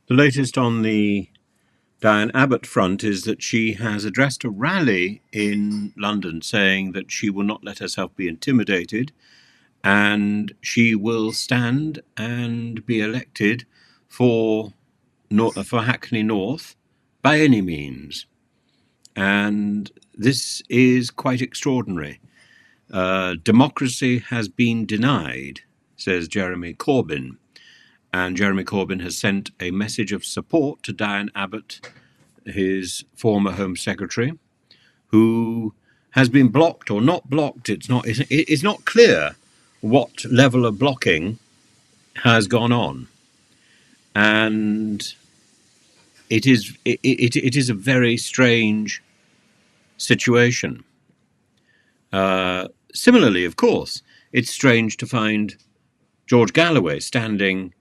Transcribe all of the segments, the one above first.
The latest on the Diane Abbott front is that she has addressed a rally in London saying that she will not let herself be intimidated and she will stand and be elected for Hackney North by any means. And this is quite extraordinary. Democracy has been denied, says Jeremy Corbyn. And Jeremy Corbyn has sent a message of support to Diane Abbott, his former Home Secretary, who has been blocked or not blocked. It's not clear what level of blocking has gone on. And it is a very strange situation. Similarly, of course, it's strange to find George Galloway standing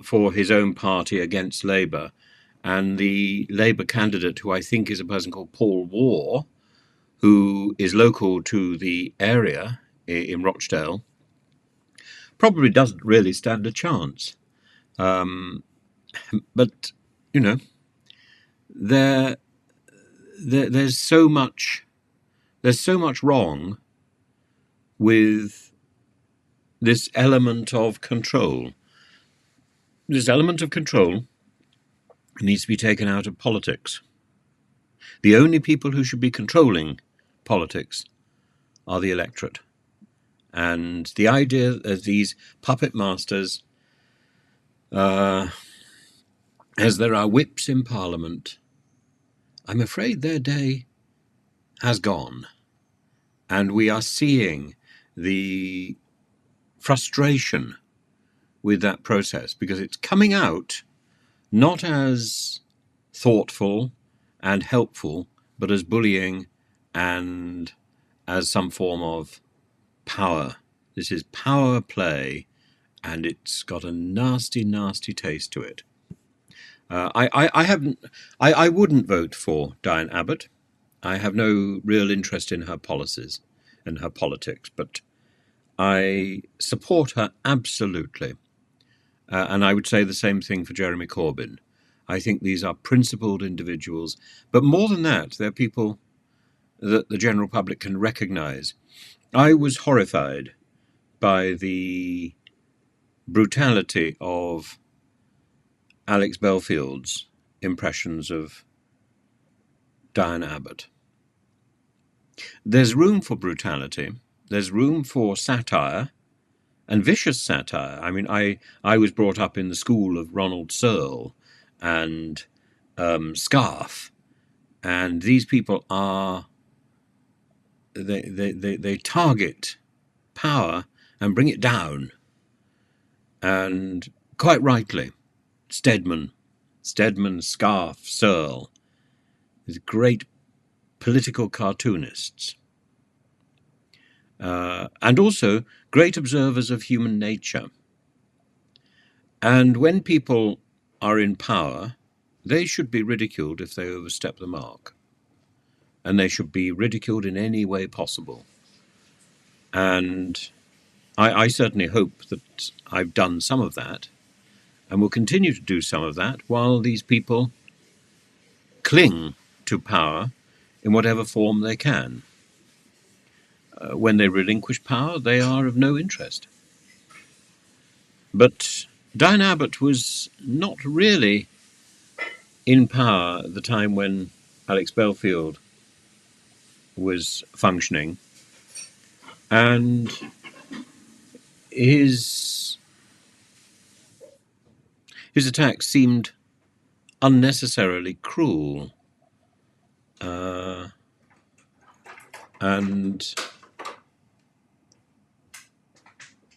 for his own party against Labour, and the Labour candidate, who I think is a person called Paul Waugh, who is local to the area in Rochdale, probably doesn't really stand a chance. But you know, there's so much wrong with this element of control. This element of control needs to be taken out of politics. The only people who should be controlling politics are the electorate. And the idea of these puppet masters, as there are whips in Parliament, I'm afraid their day has gone. And we are seeing the frustration with that process, because it's coming out not as thoughtful and helpful, but as bullying and as some form of power. This is power play, and it's got a nasty, nasty taste to it. I wouldn't vote for Diane Abbott. I have no real interest in her policies and her politics, but I support her absolutely. And I would say the same thing for Jeremy Corbyn. I think these are principled individuals. But more than that, they're people that the general public can recognise. I was horrified by the brutality of Alex Belfield's impressions of Diane Abbott. There's room for brutality. There's room for satire, and vicious satire. I mean, I was brought up in the school of Ronald Searle and Scarfe, and these people are they target power and bring it down, and quite rightly. Stedman, Scarfe, Searle, these great political cartoonists. And also great observers of human nature. And when people are in power, they should be ridiculed if they overstep the mark. And they should be ridiculed in any way possible. And I certainly hope that I've done some of that, and will continue to do some of that while these people cling to power in whatever form they can. When they relinquish power, they are of no interest. But Diane Abbott was not really in power at the time when Alex Belfield was functioning, and his attacks seemed unnecessarily cruel.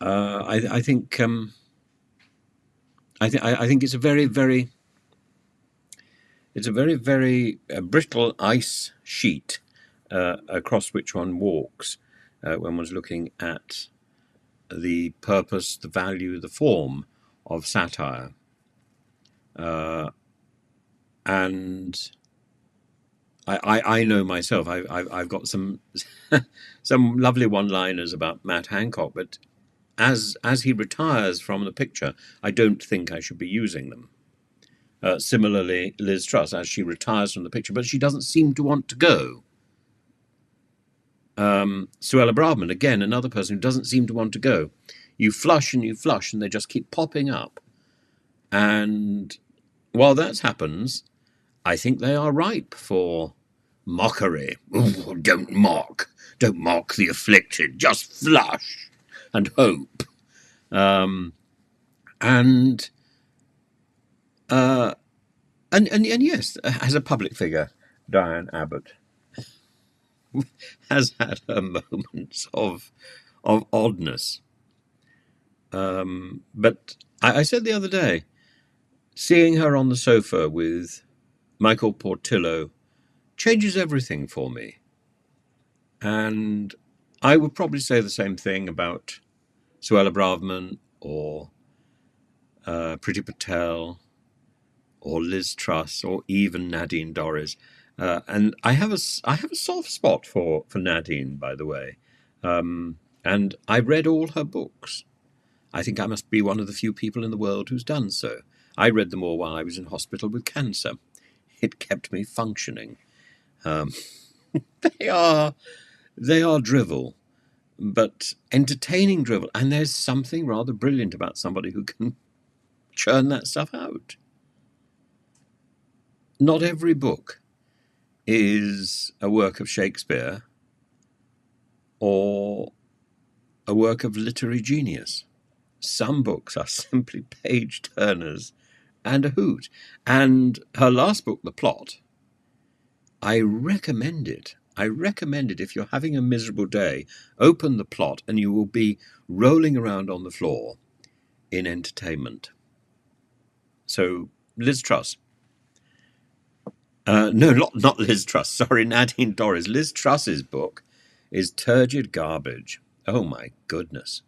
I think it's a very, very brittle ice sheet across which one walks when one's looking at the purpose, the value, the form of satire. And I know myself. I've got some some lovely one-liners about Matt Hancock, but as he retires from the picture, I don't think I should be using them. Similarly, Liz Truss, as she retires from the picture, but she doesn't seem to want to go. Suella Braverman, again, another person who doesn't seem to want to go. You flush and they just keep popping up. And while that happens, I think they are ripe for mockery. Ooh, don't mock the afflicted, just flush and hope. And yes, as a public figure, Diane Abbott has had her moments of oddness. But I said the other day, seeing her on the sofa with Michael Portillo changes everything for me. And I would probably say the same thing about Suella Braverman or Priti Patel or Liz Truss or even Nadine Dorries. And I have a soft spot for Nadine, by the way. And I read all her books. I think I must be one of the few people in the world who's done so. I read them all while I was in hospital with cancer. It kept me functioning. They are drivel, but entertaining drivel. And there's something rather brilliant about somebody who can churn that stuff out. Not every book is a work of Shakespeare or a work of literary genius. Some books are simply page turners and a hoot. And her last book, The Plot, I recommend it. If you're having a miserable day, open The Plot and you will be rolling around on the floor in entertainment. So, Liz Truss. No, not Liz Truss. Sorry, Nadine Dorries. Liz Truss's book is turgid garbage. Oh my goodness.